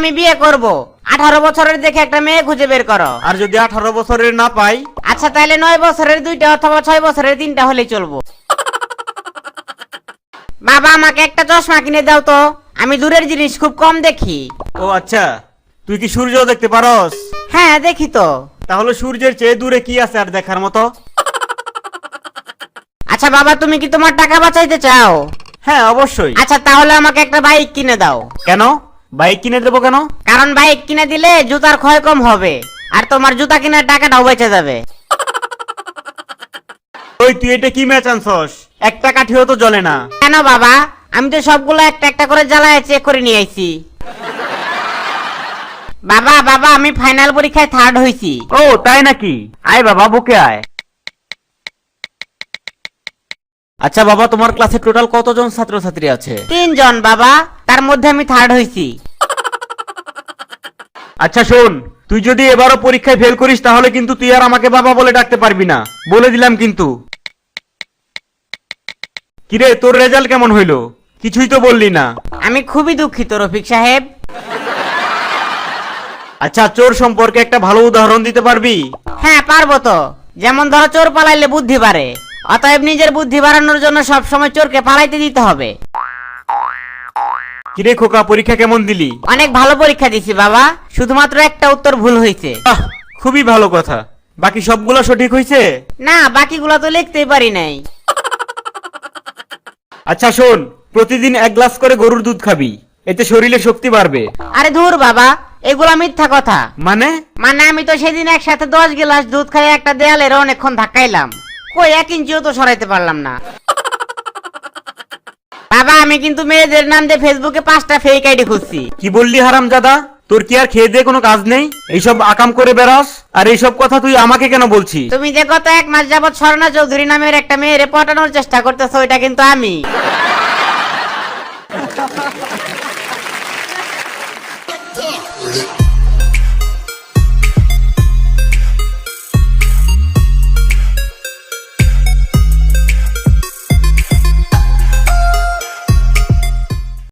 আমি বিয়ে করব। 18 বছরের দেখে একটা মেয়ে খুঁজে বের করো। আর যদি 18 বছরের না পাই? আচ্ছা তাহলে 9 বছরের 2টা অথবা 6 বছরের 3টা হলেই চলবো। বাবা আমাকে একটা চশমা কিনে দাও তো, আমি দূরের জিনিস খুব কম দেখি। ও আচ্ছা, তুই কি সূর্য দেখতে পারস? হ্যাঁ দেখি তো। তাহলে সূর্যের চেয়ে দূরে কি আছে আর দেখার মতো? আচ্ছা বাবা তুমি কি তোমার টাকা বাঁচাইতে চাও? হ্যাঁ অবশ্যই। আচ্ছা তাহলে আমাকে একটা বাইক কিনে দাও। কেন? বাইক কিনে দেবো কেন? কারণ বাইক কিনে দিলে জুতার ক্ষয় কম হবে, আর তোমার জুতা কেনার টাকাটাও বেঁচে যাবে। ওই তুই এটা কি ম্যাচ আনছস? একটা কাঠিও তো জ্বলে না। কেন বাবা? আমি তো সবগুলো একটা একটা করে জ্বালায় চেক করে নিয়ে আইছি। বাবা বাবা আমি ফাইনাল পরীক্ষায় 3rd হইছি। ও তাই নাকি? আয় বাবা বুকে আয়। আচ্ছা বাবা, তোমার ক্লাসে টোটাল কতজন ছাত্রছাত্রী আছে? 3 জন বাবা, তার মধ্যে আমি 3rd হইছি। আচ্ছা শোন, তুই যদি এবারও পরীক্ষায় ফেল করিস তাহলে কিন্তু তুই আর আমাকে বাবা বলে ডাকতে পারবি না, বলে দিলাম কিন্তু। কিরে তোর রেজাল্ট কেমন হইলো? কিছুই তো বললি না। আমি খুবই দুঃখিত রফিক সাহেব। আচ্ছা চোর সম্পর্কে একটা ভালো উদাহরণ দিতে পারবি? হ্যাঁ পারবো তো। যেমন ধরো চোর পালাইলে বুদ্ধি বাড়ে, অতএব নিজের বুদ্ধি বাড়ানোর জন্য সব সময় চোরকে পালাইতে দিতে হবে। কিরে খোকা, পরীক্ষা কেমন দিলি? অনেক ভালো পরীক্ষা দিছি বাবা, শুধুমাত্র একটা উত্তর ভুল হয়েছে। আহ, খুবই ভালো কথা। বাকি সবগুলো সঠিক হয়েছে? না বাকিগুলো তো লিখতেই পারি নাই। আচ্ছা শোন, প্রতিদিন 1 গ্লাস করে গরুর দুধ খাবি, এতে শরীরে শক্তি বাড়বে। আরে ধুর বাবা, এগুলা মিথ্যা কথা। মানে? মানে আমি তো সেদিন একসাথে 10 গ্লাস দুধ খাই একটা দেয়ালের অনেকক্ষণ ধাক্কাইলাম, কই 1 ইঞ্চিও তো সরাইতে পারলাম না। বাবা আমি কিন্তু মেয়েদের নাম দিয়ে ফেসবুকে 5টা ফেক আইডি খুঁজছি। কি বললি হারামজাদা? তোর কি আর খেয়ে দিয়ে কোনো কাজ নেই? এইসব আকাম করে বেড়াস, আর এইসব কথা তুই আমাকে কেন বলছিস? তুমি যে গত 1 মাস যাবত স্বর্ণা চৌধুরী নামের একটা মেয়েরে পটানোর চেষ্টা করতেছো, ওইটা কিন্তু আমি।